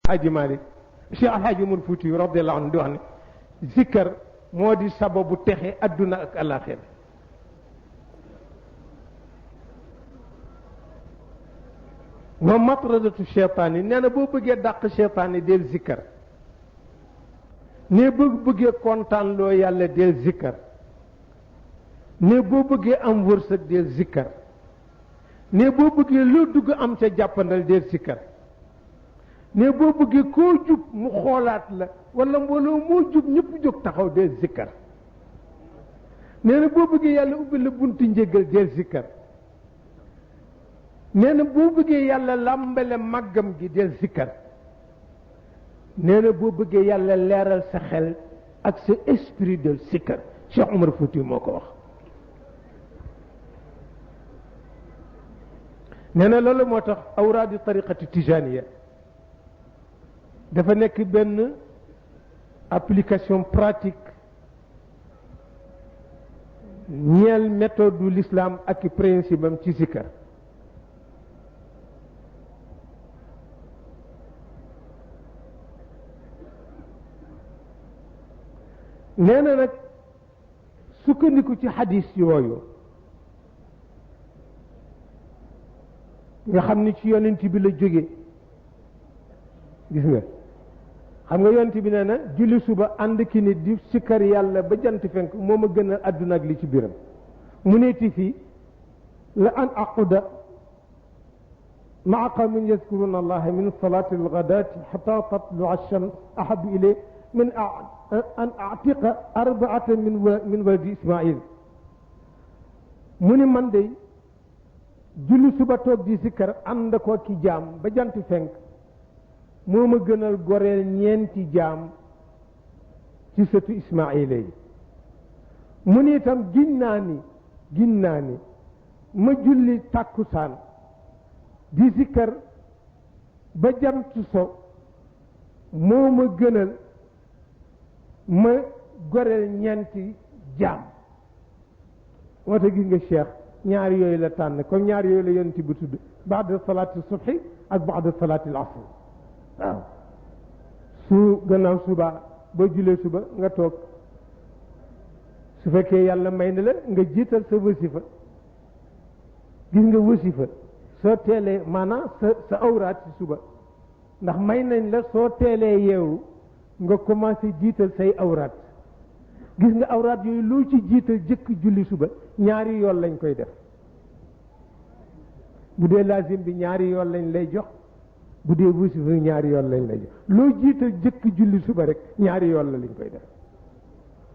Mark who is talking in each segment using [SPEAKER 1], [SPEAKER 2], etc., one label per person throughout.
[SPEAKER 1] Haji Malik Cheikh Alhaji Umar Fuuti radiyallahu anhu di wax ne zikkar moo di sababu texe adduna ak alaxira moom matradatu cheytaan yi nee na boo bëggee dàq cheytaan yi del zikkar ne boo bëggee kontaan loo yàlla del zikkar ne boo bëggee am wërsëg del zikkar ne boo bëggee loo dugg am ca jàppandal del zikkar ne boo bëggee koo jub mu xoolaat la wala mbooloo moo jub ñëpp jóg taxaw del zikkar nee na boo bëggee yàlla ubbi la buntu njéggal del zikkar nee na boo bëggee yàlla làmbale màggam gi del zikkar nee na boo bëggee yàlla leeral sa xel ak sa esprit del zikkar Cheikh Umar Fouti moo ko wax nee na loolu moo tax awraadi tariqati tijaniya dafa nekk benn application pratique ñeel méthode du l'islam ak i principe am ci zikkar nee na nag sukkandiku ci xadis yooyu nga xam ni ci yonent bi la jóge gis nga xam nga yonent bi nee na julli suba ànd ki nit di sikkar yàlla ba jant fenk moo ma gënal àdduna ak li ci biiram mu neeti fii la an aquda maa qawmin yazkuruna allaha min salati alghadati xata tatlu alshams ahabu ilay min an atiqa arbaatan min waladi ismail mu ni man de julli suba toog di sikkar ànd ko ki jaam ba jant fenk moo ma gënal goreel ñeenti jaam ci sëtu ismaila yi mu ni itam giñ naa ni ma julli tàkkusaan di sikkar ba jant so moo ma gënal ma goreel ñeenti jaam moo tax gis nga cheikh ñaari yooyu la tànn comme ñaari yooyu la yonent bi tudd baada salaati subhi ak baada salaati al-asr waaw su gannaaw suba boo julee suba nga toog su fekkee yàlla may na la nga jiital sa wasifa gis nga wasifa soo teelee maanaam sa awraat ci suba ndax may nañ la soo teelee yeewu nga commencé jiital say awraat gis nga awraat yooyu loo ci jiital jëkk julli suba ñaari yoon lañ koy def bu dee lazim bi ñaari yoon lañ lay jox bu dee wasifa ñaari yoon lañ lay jox loo jiital jëkk julli suba rek ñaari yoon la lañ koy def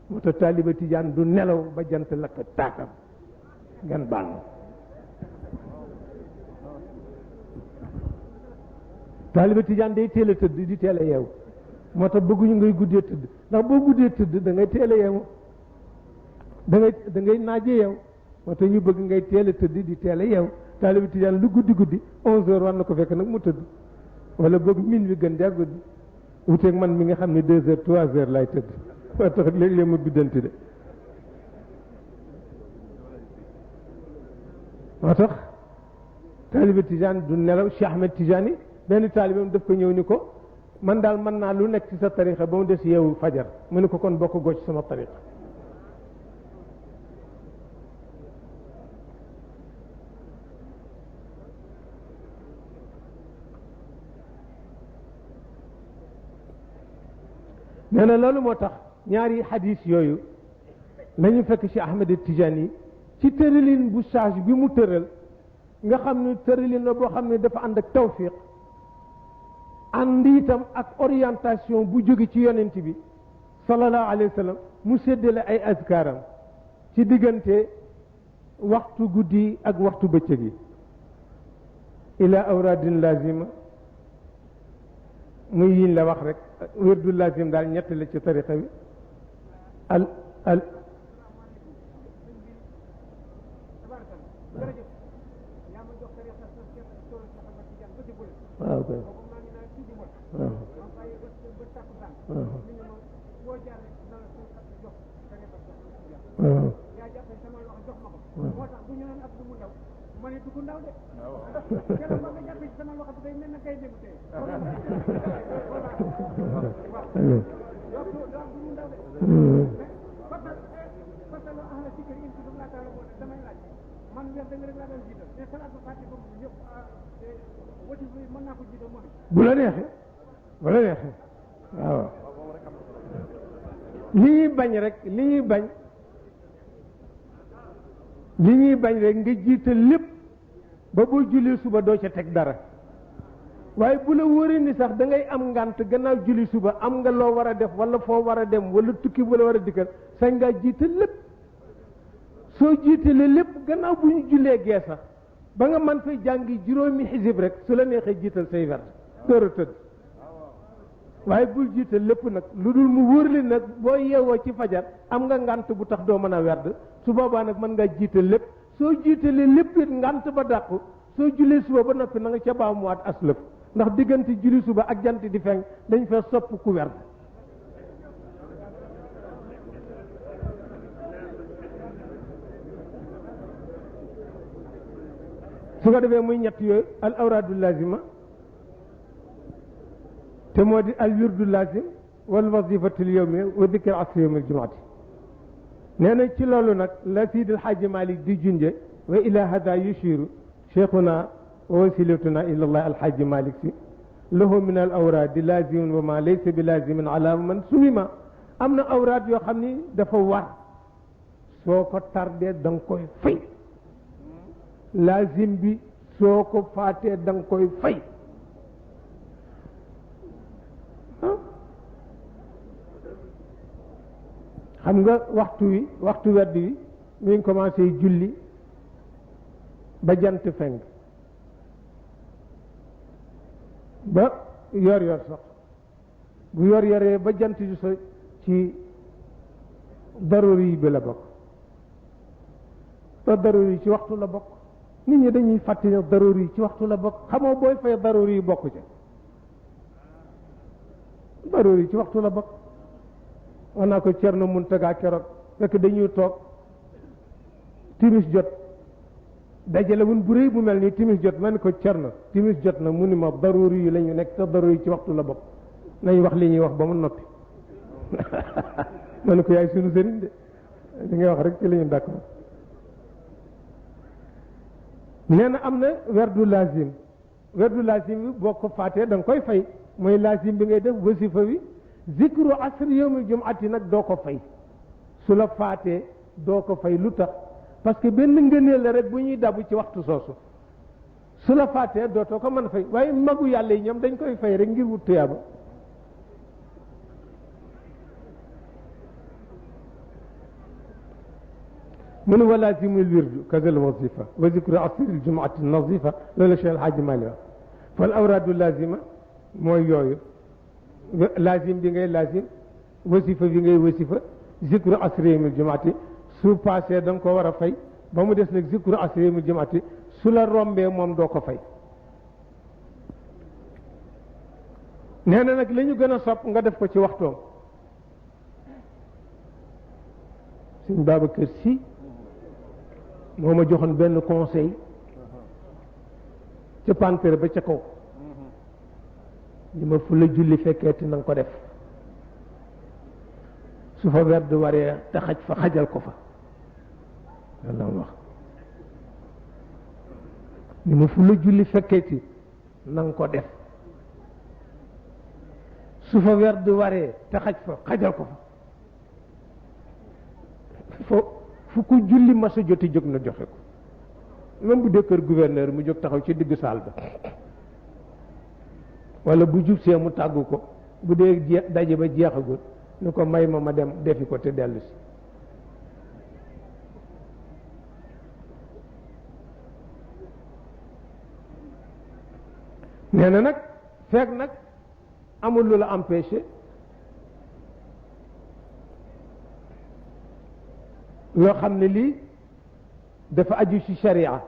[SPEAKER 1] moo tax taaliba tijaan du nelaw ba jant lakk taakam ngeen baal ma taaliba tijaan day teel a tëdd di teel a yeewu moo tax bëgguñu ngay guddee tëdd ndax boo guddee tëdd da ngay teel a yeewu da ngay naaje yeew moo tax ñu bëgg ngay teel a tëdd di teel a yeewu taaliba tijaan lu guddi 11 heures war na ko fekk nag mu tëdd wala boog min wi gën daa guddi wuteeg man mi nga xam ne 2 heures 3 heures lay tëdd moo tax léeg-léeg ma biddanti de moo tax taaliba tijaan du nelaw Cheikh Ahmed Tijani benn taalibam daf ko ñëw ni ko man daal mën naa lu nekk ci sa tarixa ba mu des yeewu fajar mu ne ko kon bokk goo ci sama tarixa nee na loolu moo tax ñaari xadis yooyu nañu fekk ci Ahmed Tijani ci tëralin bu sage bi mu tëral nga xam ne tëralin la boo xam ne dafa ànd ak tawfiq ànd itam ak orientation bu jóge ci yonent bi sallallahu alayhi wa sallam mu séddale ay azkaaram ci diggante waxtu guddi ak waxtu bëccëg yi ila awradin lazima muy yiñ la wax rek wérdu lazim daal ñett la ci tariqa bi al waaw kay
[SPEAKER 2] ma ne dugg ndaw de.
[SPEAKER 1] bu la neexee bu la neexee waaw li ñuy bañ rek li ñuy bañ rek nga jiital lépp ba boo julli suba doo ca teg dara waaye bu la wóoree ni sax da ngay am ngànt gannaaw julli suba am nga loo war a def wala foo war a dem wala tukki wala war a dikkal sañ ngaa jiital lépp soo jiitalee lépp gannaaw bu ñu jullee gee sax ba nga mën fay jàngi juróomi xisib rek su la neexee jiital say werd door a tëdd waaye bul jiital lépp nag lu dul mu wóor li nag boo yeewoo ci fajar am nga ngànt bu tax doo mën a werd su boobaa nag mën ngaa jiital lépp soo jiitalee lépp it ngànt ba dàqu soo jullee suba ba noppi na nga ca baamuwaat aslëf ndax diggante julli suba ak jant di fenk dañ fee sopp ku werd su ko defee muy ñett yooyu al awraadu lazima te moo di al wirdu lazim wal wazifatul yawmi wa dikr asri yawmil jumaati nee na ci loolu nag la Seydi El Hadji Malick di junje wa ila hada yushiru cheikhuna wa wasilatuna ila allah alhaji Malick si lahu min al awraadi lazimun wa ma laysa bi lazimin ala man suwima am na awraad yoo xam ni dafa war soo ko tardee da nga koy fay lazim bi soo ko faatee da nga koy fay xam nga waxtu werd wi mi ngi commencé julli ba jant fenk ba yor sax bu yoree ba jant ju so ci daruri bi la bokk te daruri ci waxtu la bokk nit ñi dañuy fàtte ne daruri ci waxtu la bokk xamoo booy fay daruri yi bokk ci daruri ci waxtu la bokk wax naa ko Cerno Muntaga keroog fekk dañuy toog timis jot dajale wun bu rëy bu mel nii timis jot ma ne ko Cerno timis jot na mu ni ma daruri yi la ñu nekk te daruri yi ci waxtu la bokk nañ wax li ñuy wax ba mu noppi ma ne ko yaay sunu sëriñ de li ngay wax rek ci la ñu d'accord nee na am na werdu lazim bi boo ko faatee da nga koy fay mooy lazim bi ngay def wasifa bi zikru asri yawmil jumu'ati nag doo ko fay su la faatee doo ko fay lu tax parce que benn ngëneel la rek bu ñuy dabu ci waxtu soosu su la faatee dootoo ko mën a fay waaye magu yàlla yi ñoom dañ koy fay rek ngir wut tuyaaba من ولازم الورد كذا الوظيفة وذكر عصير الجمعة النظيفة لولا شيء الحاج مالي فالأوراد اللازمة موي يوي لازم بي لازم وظيفة بي وظيفة ذكر عصير يوم الجمعة سو باسي دنكو ورا فاي بامو ديس نك ذكر عصير يوم الجمعة سولا رومبي موم دوكو فاي نانا نك لا نيو غنا صوب nga def ko ci waxtom Sëñ Babacar Sy moo ma joxoon benn conseil ca pantere ba ca kaw li ma fu la julli fekkeeti na nga ko def su fa werd waree te xaj fa xajal ko fa yàlla wax li ma fu la julli fekkeeti na nga ko def su fa werd waree te xaj fa xajal ko fa fu ko julli masa joti jóg na joxe ko même bu dee kër gouverneur mu jóg taxaw ci digg saal ba wala bu jub see mu tàggu ko bu dee daje ba jeexagul ni ko may ma dem defi ko te dellu si nee na nag fekk nag amul lu la empêché loo xam ne lii dafa aju ci sharia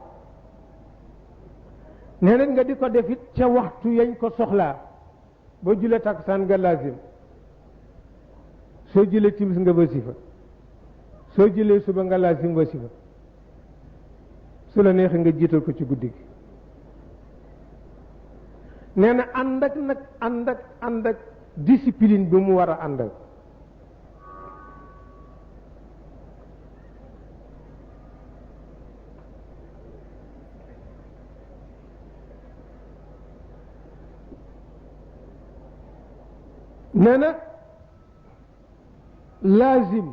[SPEAKER 1] nee na nga di ko def it ca waxtu yañ ko soxlaa boo julee takkusaan nga lazim soo julee timis nga wasifa soo julee suba nga lazim wasifa su la neexee nga jiital ko ci guddi gi nee na ànd ak discipline bi mu war a àndal. nee na laazim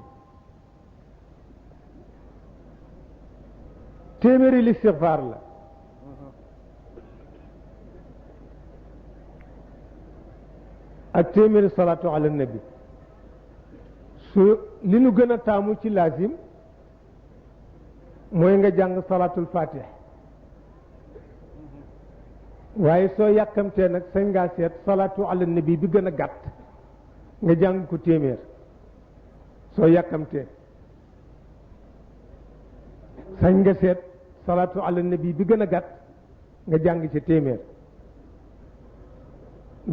[SPEAKER 1] téeméeri listixfaar la ak téeméeri salaatu ala nabi su li nu gën a taamu ci laazim mooy nga jàng salaatul fatih waaye soo yàkkamtee nag sañ ngaa seet salaatu ala nabi bi gën a gàtt nga jàng ko téeméer soo yàkkamtee sañ nga seet salaatu ala nabi bi gën a gàtt nga jàng ci téeméer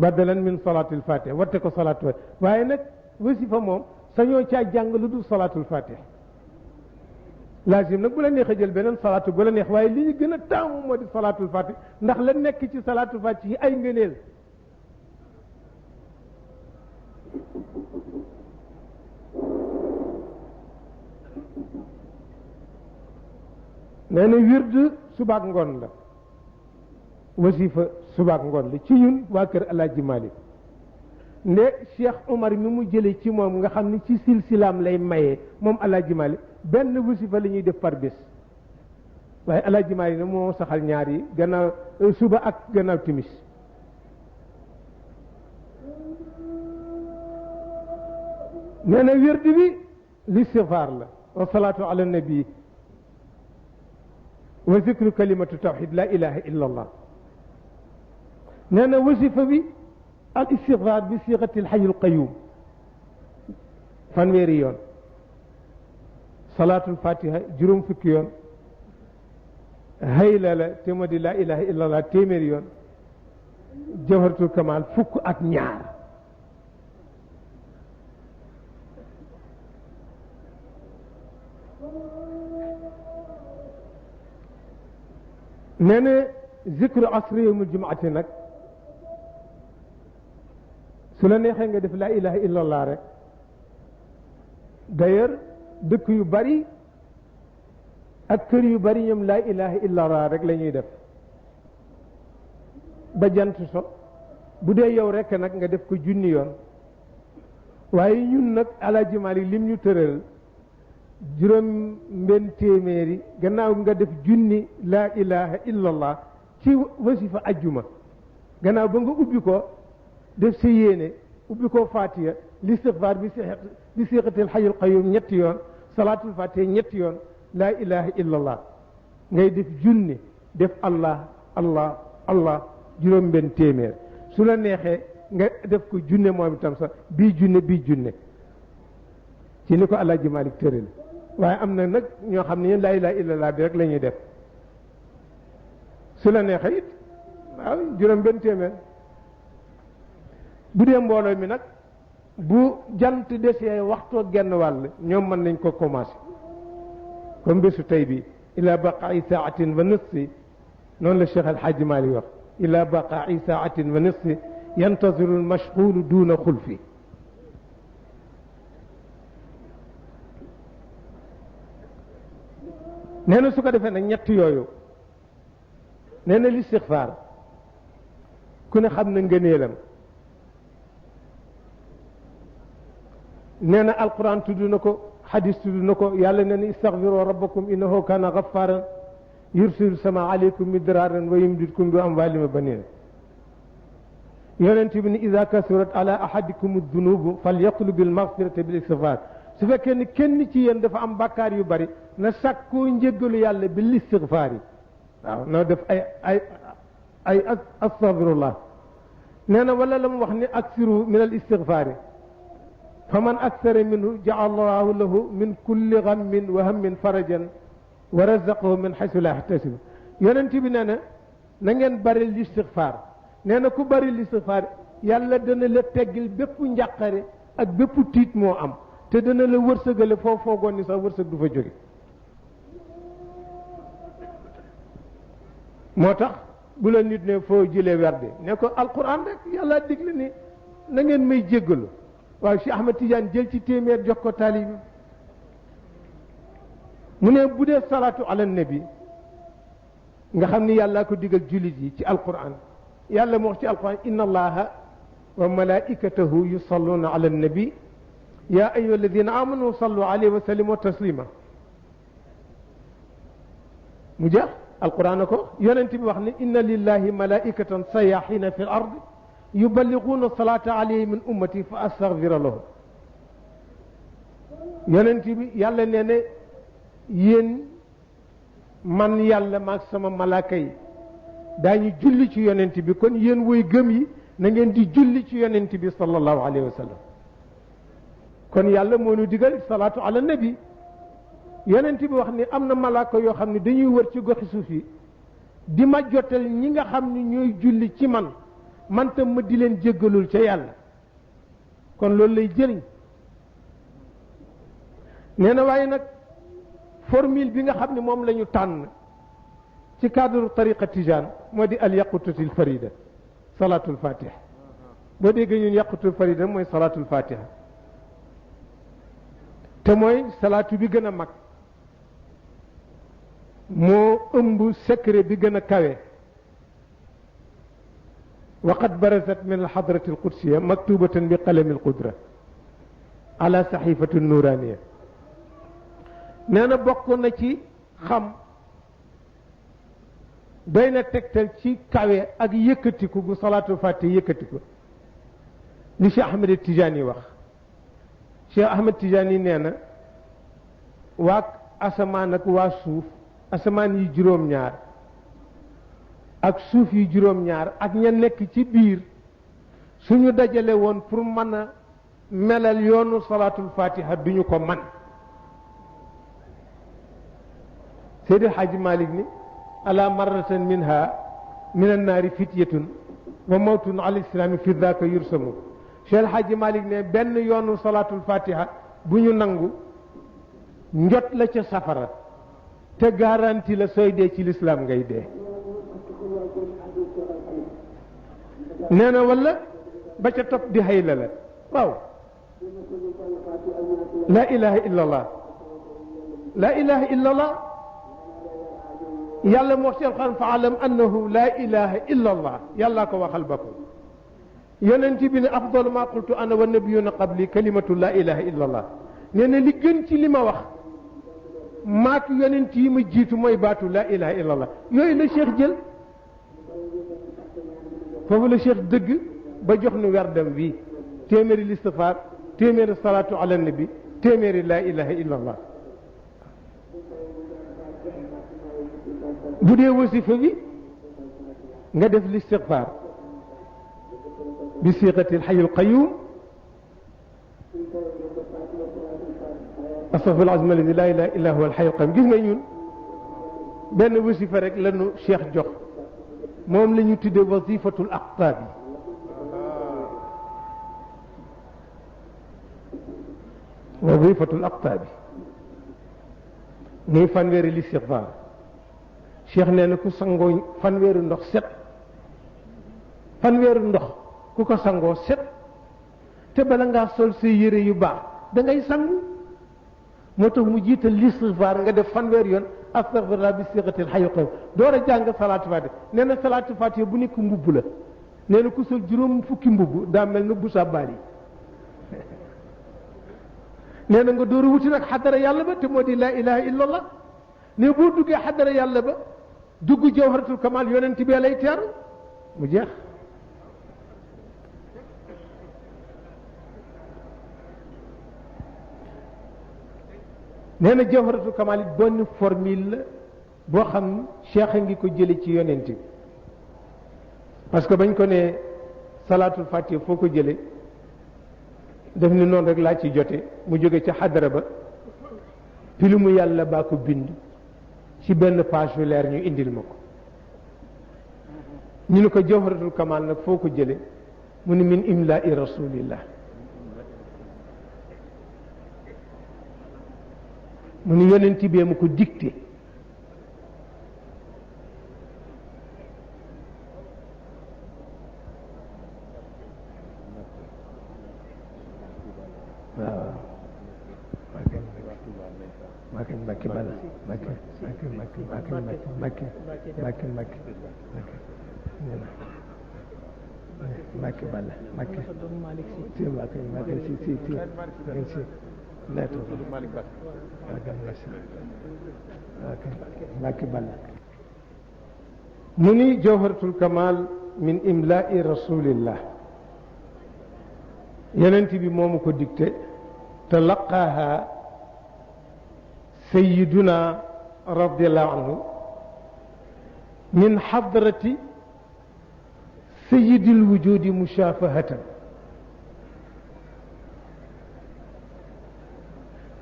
[SPEAKER 1] badalan min salaatul fatih watte ko salaatu waaye nag wasifa moom sañoo caa jàng lu dul salaatul fatih laazim nag bu la neexee jël beneen salaatu bu la neex waaye li ñu gën a taamu moo di salaatul fatih ndax la nekk ci salaatul fatih yi ay ngëneel nee na wird subaak ngoon la wasifa subaak ngoon la ci ñun waa kër Alaaji Malik nde Cheikh Omar mi mu jële ci moom nga xam ni ci silsilaam lay mayee moom Alaaji Malik benn wasifa la ñuy def par bés waaye Alaaji Malik na moo saxal ñaar yi gannaaw suba ak gannaaw timis nee na wird bi listixfaar la wa salaatu ala nabi wa zikru kalimatu tawxid la ilaha illa allah nee na wasifa bi al istixfaar bi siixati alxayyul qayyum fanweeri yoon salaatul fatiha juróom fukki yoon hayla la te moo di la ilaha illa allah téeméeri yoon jawharatul kamal fukk ak ñaar nee na zikru asri yawmul jumaati nag su la neexee nga def laa ilaha illa allah rek d'ailleurs dëkk yu bari ak kër yu bari ñoom laa ilaha illa allah rek la ñuy def ba jant so bu dee yow rek nag nga def ko junni yoon waaye ñun nag Alaaji Maalik lim ñu tëral juróom mbenn téeméeri gannaaw nga def junni laa ilaha illa allah ci wasifa ajjuma gannaaw ba nga ubbi ko def sa yéene ubbi ko fatiha listixfaar bi siixatil xayyul qayyum ñetti yoon salaatul fatiha ñetti yoon laa ilaha illa allah ngay def junni def allah allah allah juróom benn téeméer su la neexee nga def ko junne moom itam sax bii junne ci ni ko Alaaji Malik tëral waaye am na nag ñoo xam ne laa ilaha illa allah bi rek la ñuy def su la neexee it waaw juróom benn téeméer bu dee mbooloo mi nag bu jant desee waxtoo genn wàll ñoom mën nañ ko commencé comme bésu tey bi ila baqaai saatin wa nisfi noonu la Cheikh Alhaaji Malik wax ila baqaai saatin wa nisfi yantaziru almashghulu duna xulfi nee na su ko defee nag ñett yooyu nee na listixfaar ku ne xam na ngëneelam nee na alquran tudd na ko xadis tudd na ko yàlla nee na istaghfiru rabbakum innahu kana gaffaran yursilu sama aleykum midraaran wa yumdidkum bi amwaalin wa baniin yonent bi ni ida kasurat ala ahadikum dunubu falyatlub bil magfirata bil istigfaar su fekkee ni kenn ci yéen dafa am bàkkaar yu bari na sàkkoo njéggalu yàlla bil istigfaar yi waaw na def ay astaghfirullah nee na wala la mu wax ni aksiru min al istigfaar yi fa man aksara minhu jaala allahu lahu min kulli gammin wa hammin farajan wa razaqahu min xaysu la yaxtasib yonent bi nee na ngeen bari listigfaar nee na ku bari listigfaar yàlla dana la teggil bépp njàqare ak bépp tiit moo am te dana la wërsëgale foo foogoon ni sax wërsëg du fa jóge moo tax bu la nit ne foo jëlee werde ne ko alquran rek yàlla digle ni na ngeen may jéggalu waaw Cheikh Ahmed Tidiane jël ci téeméer jox ko taalibi mu ne bu dee salaatu ala nabi nga xam ni yàllaa ko digal jullit yi ci alquran yàlla mu wax ci alquran inna allaha wa malaikatahu yusalluna ala nabi ya ayuha alladina amanu sallu alayhi wa sallimu taslima mu jeex alquran ko yonent bi wax ne inna lillahi malaikatan sayahina fi l ard yuballighuuna salata alayhi min ummati fa astaghfira lahum yonent bi yàlla nee ne yéen man yàlla maag sama malaaka yi daañu julli ci yonent bi kon yéen woy gëm yi na ngeen di julli ci yonent bi sallallahu alayhi wa sallam kon yàlla moo ñu digal salaatu ala nabi yonent bi wax ni am na malaaka yoo xam ne dañuy wër ci goxi suuf yi di ma jotal ñi nga xam ne ñooy julli ci man man tam ma di leen jéggalul ca yàlla kon loolu lay jëriñ nee na waaye nag formule bi nga xam ne moom la ñu tànn ci cadre tariqa tijaan moo di al yaqutatul farida salaatul fatiha boo déggee ñun yaqutatul farida mooy salaatul fatiha te mooy salaatu bi gën a mag moo ëmb secret bi gën a kawe waqad barazat min alxadrati alqudsiya maktubatan bi qalami alqudra ala saxifati nuraniya nee na bokk na ci xam doy na tegtal ci kawe ak yëkkatiku gu salaatul fatiha yëkkatiku li Cheikh Ahmed Tidiane wax Cheikh Ahmed Tidiane nee na waa asamaan ak waa suuf asamaan yi juróom-ñaar ak suuf yi juróom-ñaar ak ña nekk ci biir suñu dajale woon pour mën a melal yoonu salaatul fatiha duñu ko man Seydi Hadji Malick ni ala marratan minha min annaari fityatun wa mawtun ala islami fi daaka yursamu Cheikh Hadji Malick ne benn yoonu salaatul fatiha bu ñu nangu njot la ca safara te garanti la sooy dee ci lislaam ngay dee nee na wala ba ca topp di hayla la waaw la ilaha illa allah la ilaha illa allah yàlla moo wax ci alxuraan fa alam annahu la ilaha illa allah yàllaa ko waxal boppam yonent bi ne afdalu ma qultu ana wa nabiyuna qabli kalimatu la ilaha illa allah nee na li gën ci li ma wax maak yonent yi ma jiitu mooy baatu la ilaha illa allah yooyu la cheikh jël foofu la cheikh dëgg ba jox nu werdam wi téeméeri listifaar téeméeri salaatu ala nabi téeméeri la ilaha illa allah bu dee wasifa bi nga def listigfaar bi siqati alxayu alqayum astafirullah azim alladi la ilaha illa huwa alxayu alqayum gis nga ñun benn wasifa rek lanu cheikh jox moom la ñu tuddee wasifatul aqtaab yi wasifatul aqtaab yi muy fanweeri listigfaar cheikh nee na ku sangoo fanweeri ndox set fanweeri ndox ku ko sangoo set te bala ngaa sol sa yére yu baax da ngay sangu moo tax mu jiital listigfaar nga def fanweeri yoon astaghfirullah bi siqatil hayy qayyum door a jàng salaatu fatiha nee na salaatu fatiha bu nekk mbubb la nee na ku sol juróom fukki mbubb daa mel na bu sa baal yi nee na nga door a wuti nag xadara yàlla ba te moo di laa ilaha illallah ne boo duggee xadara yàlla ba dugg jawharatul kamal yonent bi lay teeru mu jeex nee na jawharatul kamal it benn formule la boo xam cheikh a ngi ko jële ci yonent bi parce que bañ ko ne salaatul fatiha foo ko jële def ni noonu rek laa ci jote mu jóge ca xadara ba pilimu yàlla baa ko bind ci benn page yu leer ñu indil ma ko ñu ne ko jawharatul kamal nag foo ko jële mu ni min imla'i rasulillah mu ni yonent bi mu ko dicté waaw Mbacke bala Mbacke bala Mbacke si neeto Mbacke bala mu ni jawharatul kamal min imla'i rasulillah yonent bi moomu ko dicté talaqaaha sayyiduna radiyallahu anhu min hadrati sayyidil wujudi mushafahatan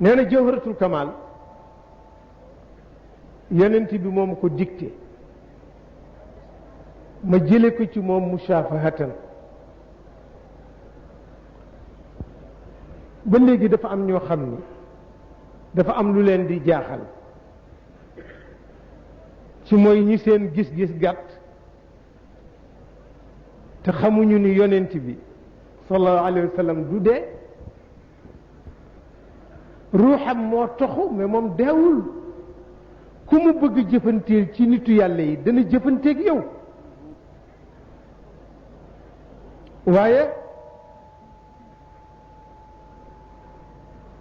[SPEAKER 1] nee na jawharatul kamal yonent bi moomu ko dicté ma jële ko ci moom mushafahatan ba léegi dafa am ñoo xam ni dafa am lu leen di jaaxal ci mooy ñi seen gis-gis gàtt te xamuñu ni yonent bi sallallahu alayhi wa sallam du dee ruuxam moo toxu mais moom deewul ku mu bëgg jëfanteel ci nitu yàlla yi dana jëfanteeg yow waaye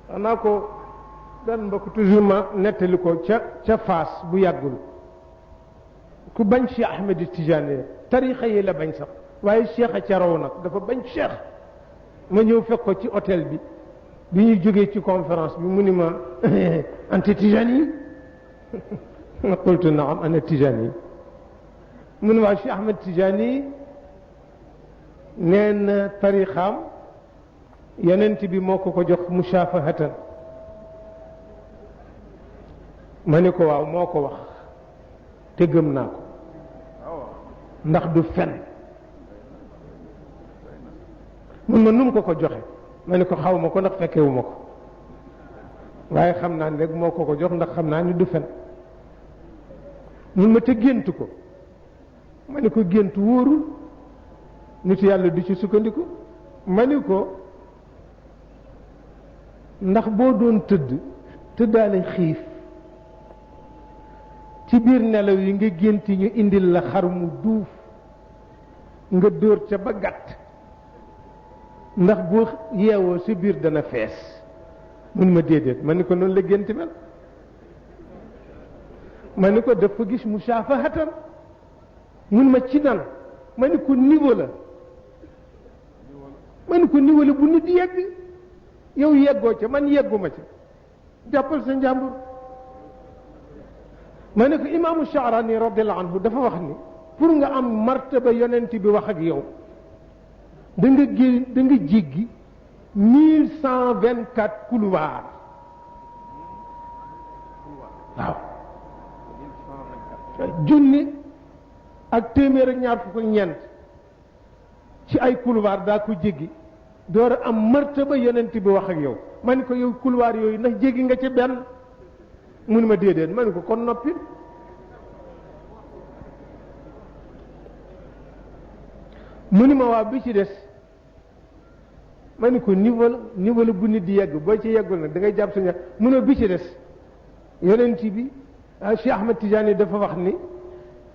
[SPEAKER 1] xanaa ko benn mbokk toujours ma nettali ko ca Faas bu yàggul ku bañ Cheikh Ahmed Tidiane tarixa yi la bañ sax waaye Cheikh a ca raw nag dafa bañ Cheikh ma ñëw fekk ko ci hôtel bi ñuy jógee ci conférence bi mu ni ma anta Tijani ma qultu naam ana Tijani mu ni waa Cheikh Ahmed Tijani nee na tarixaam yonent bi moo ko jox mushafahatan ma ne ko waaw moo ko wax te gëm naa ko ndax du fen mun ma num ko joxe ma ne ko xaw ma ko ndax fekkewu ma ko waaye xam naa ni rek moo ko jox ndax xam naa ni du fen mun ma te gént ko ma ne ko gént wóorul nitu yàlla du ci sukkandiku ma ni ko ndax boo doon tëddaale xiif ci biir nelaw yi nga gént ñu indil la xar mu duuf nga dóor ca ba gàtt ndax boo yeewoo sa biir dana fees mun ma déedéet ma ni ko noonu la gént mel ma ni ko dafa gis mushafahatan mun ma ci nan ma ni ko niveau la ma ni ko niveau la bu nit yegg yow yeggoo ca man yegguma ca jàppal sa njàmbur ma ne ko imaamu Sha'rani radiyallahu anhu dafa wax ni pour nga am martaba yonent bi wax ak yow da nga jéggi 1124 couloir waaw junni ak téeméer ak ñaar fukk ak ñeent ci ay couloir daa ko jéggi door a am martaba yonent bi wax ak yow ma ne ko yow couloir yooyu ndax jéggi nga ca benn mun ma déedéet ma ne ko kon noppi mu ni ma waa bi ci des ma ne ko niveau la bu nit di yegg boo ci yeggul nag da ngay jàpp suñu mu ne bi ci des yonent bi Cheikh Ahmed Tidiane dafa wax ni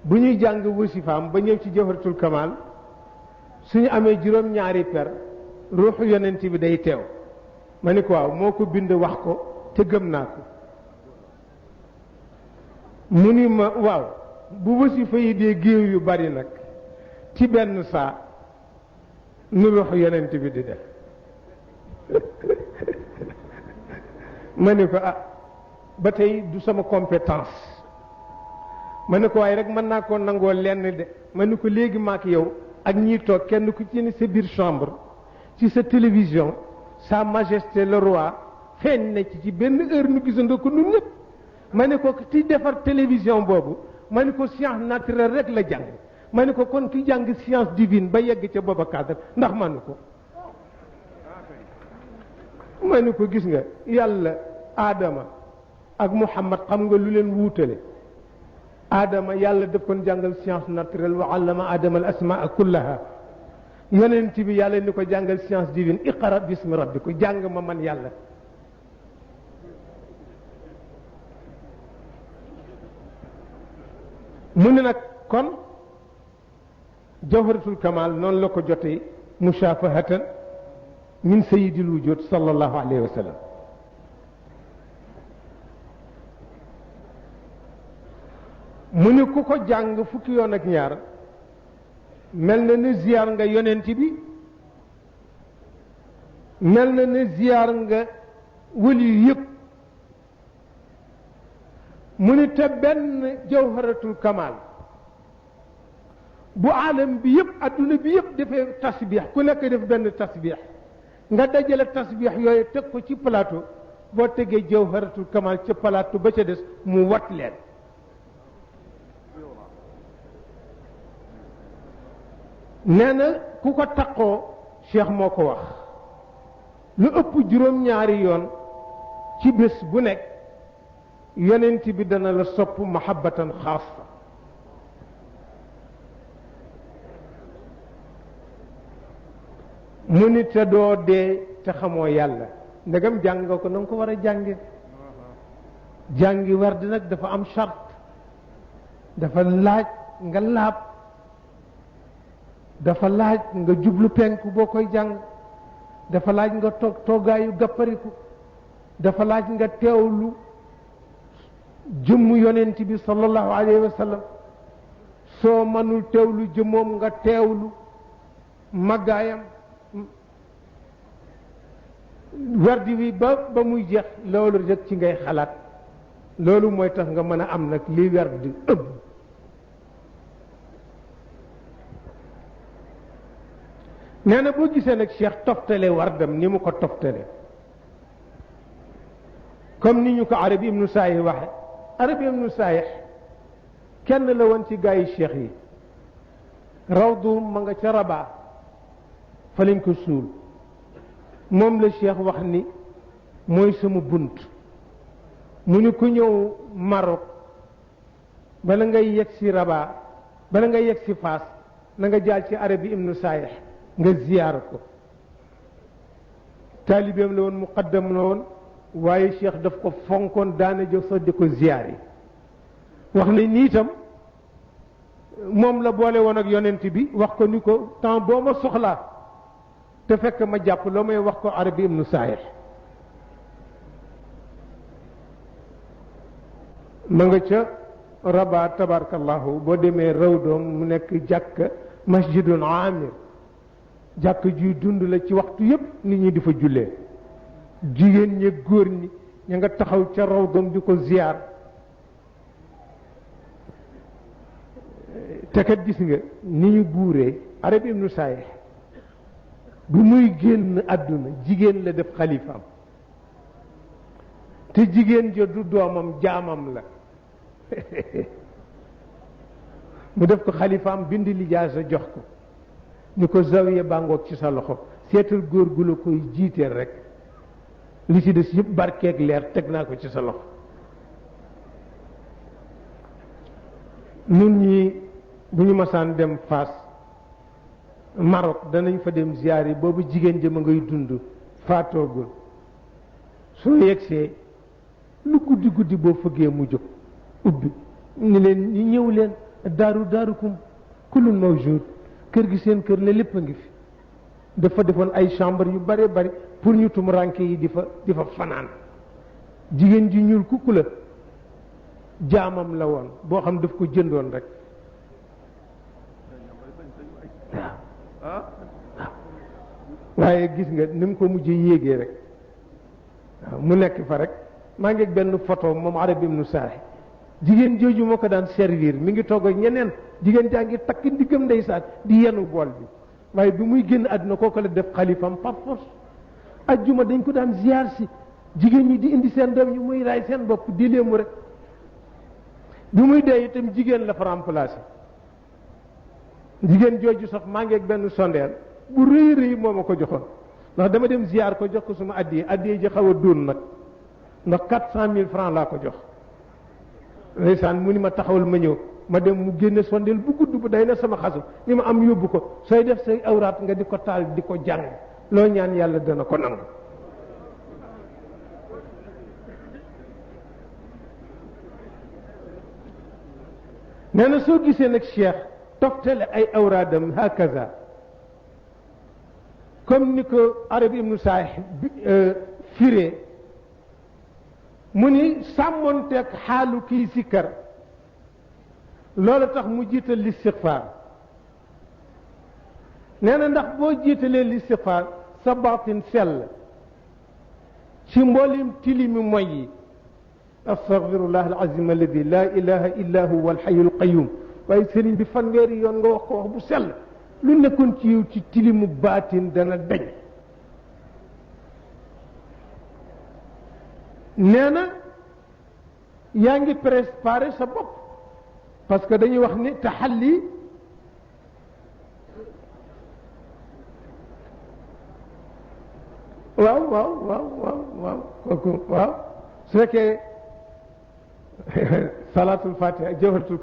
[SPEAKER 1] bu ñuy jàng wasifaam ba ñëw ci jawharatul kamal suñu amee juróom-ñaari per ruuxu yonent bi day teew ma ni ko waaw moo ko bind wax ko te gëm naa ko mu ni ma waaw bu wasifa yi dee géew yu bari nag ci benn saa nu ruuxu yonent bi di def ma ni ko ba tey du sama compétence ma ni ko waaye rek mën naa koo nangoo lenn de ma ni ko léegi maak yow ak ñiy toog kenn ku ci ne sa biir chambre ci sa télévision sa majesté le roi feeñ na ci benn heure nu gisandoo ko nun ñëpp ma ne ko ci defar télévision boobu ma ne ko science naturelle rek la jàng ma ne ko kon ki jàng science divine ba yegg ca booba cadre ndax manu ko ma ne ko gis nga yàlla Adama ak Muhammad xam nga lu leen wuutale Adama yàlla daf kon jàngal science naturelle wa allama Adama al asmaa kullaha yonent bi yàlla ni ko jàngal science divine iqra bismi rabbika jàng ma man yàlla. mu ne nag kon jawharatul kamal noonu la ko jotee mushafahatan min sayyidil wujud sallallahu alayhi wa sallam. mu ni ku ko jàng fukki yoon ak ñaar mel na ne ziyaar nga yonent bi mel na ne ziyaar nga wali yëpp. mu ni te benn jawharatul kamal bu alam bi yëpp adduna bi yëpp dafay tasbix ku nekk def benn tasbix nga dajale tasbix yooyu teg ko ci plateau boo tegee jawharatul kamal ca plateau ba ca des mu wat leen. nee na ku ko taqoo cheikh moo ko wax lu ëpp juróom-ñaari yoon ci bés bu nekk yonent bi dana la sopp mahabbatan xaasa. mu ni te doo dee te xamoo yàlla ndegam jàng nga ko na nga ko war a jànge. jàngi werd nag dafa am charte dafa laaj nga laab dafa laaj nga jublu penku boo koy jàng dafa laaj nga toog toogaayu gappariku dafa laaj nga teewlu jëmmu yonent bi sallallahu alayhi wa sallam soo mënul teewlu jëmmoom nga teewlu màggaayam werdi wi ba muy jeex loolu rek ci ngay xalaat loolu mooy tax nga mën a am nag li werdi ëpp. nee na boo gisee nag cheikh toftale wardam ni mu ko toftale comme ni ñu ko arabi ibnu saayih waxe arabi ibnu saayih kenn la woon ci gaa yi cheikh yi rawdu ma nga ca Rabat fa lañ ko suul moom la cheikh wax ni mooy sama bunt. mu ni ku ñëw Maroc bala ngay yegg si Rabat bala ngay yegg si Faas na nga jaar ci arabi ibnu saayih nga ziyaar ko. taalibeem la woon muqaddam la woon waaye cheikh daf ko fonkoon daana jox sax di ko ziyaar yi. wax na ni itam moom la boole woon ak yonent bi wax ko ni ko temps boo ma soxlaa te fekk ma jàpp loo may wax ko arabi ibnu saayih. ma nga ca Rabat tabarakallahu boo demee rawdoom mu nekk jàkk masjidun amir jàkk juy dund la ci waxtu yépp nit ñi di fa jullee jigéen ñi góor ñi ña nga taxaw ca rawdoom di ko ziyaar. te kat gis nga ni ñu buuree arabi ibnu saayih bu muy génn àdduna jigéen la def xalifaam te jigéen ja du doomam jaamam la mu def ko xalifaam bind lijaasa jox ko ni ko zawiya bàngoog ci sa loxo seetal góor gu la koy jiiteel rek li ci des yëpp barkeeg leer teg naa ko ci sa loxo. nun ñi bu ñu masaan dem Faas Maroc danañ fa dem ziyaar yi boobu jigéen jëm a ngay dund faatoogul soo yegsee lu guddi guddi boo fëggee mu jóg ubbi ni leen ñu ñëw leen daarukum kullun mawjud kër gi seen kër la lépp a ngi fi. dafa defoon ay chambre yu bare bari pour ñu tumuranke yi di fa fanaan. jigéen ji ñuul kukku la jaamam la woon boo xam daf ko jëndoon rek waaw waaye gis nga ni mu ko mujjee yéegee rek waaw mu nekk fa rek. maa ngi benn photo moom arabi ibnu saayih jigéen jooju moo ko daan servir mi ngi togg ak ñeneen jigéen jaa ngi takk ndiggam ndeysaan di yenu bool bi waaye bi muy génn àdduna kooku la def xalifam par force. ajjuma dañ ko daan ziyaar si jigéen ñi di indi seen doom ñu muy raay seen bopp di léemu rek bi muy dee itam jigéen la fa remplacé. jigéen jooju sax maa ngi benn sondeel bu rëy rëy moo ma ko joxoon ndax dama dem ziyaar ko jox ko suma addiye ji xaw a dóon nag ndax 400 000 francs laa ko jox ndeysaan mu ni ma taxawal ma ñëw ma dem mu génne sondeel bu gudd bu day na sama xasu ni ma am yóbbu ko sooy def say awraat nga di ko taal di ko jàng loo ñaan yàlla dana ko nangu. nee na soo gisee nag cheikh toftale ay awraadam hakaza comme ni ko arab ibnu saih firee mu ni sàmmonteeg xaalu kii sikkar loolu tax mu jiital listixfaar nee na ndax boo jiitalee listixfaar sa baatin sell ci mboolem tilimi moy yi astaghfirullah alazim alladi la ilaha illa huwa alxayu alqayum waaye sëriñ bi fanweeri yoon nga wax ko wax bu sell lu nekkoon ci yow ci tilimu baatin dana dañ. nee na yaa ngi préparé sa bopp parce que dañuy wax ni taxalli waaw kooku waaw su fekkee salaatul fatiha jawharatul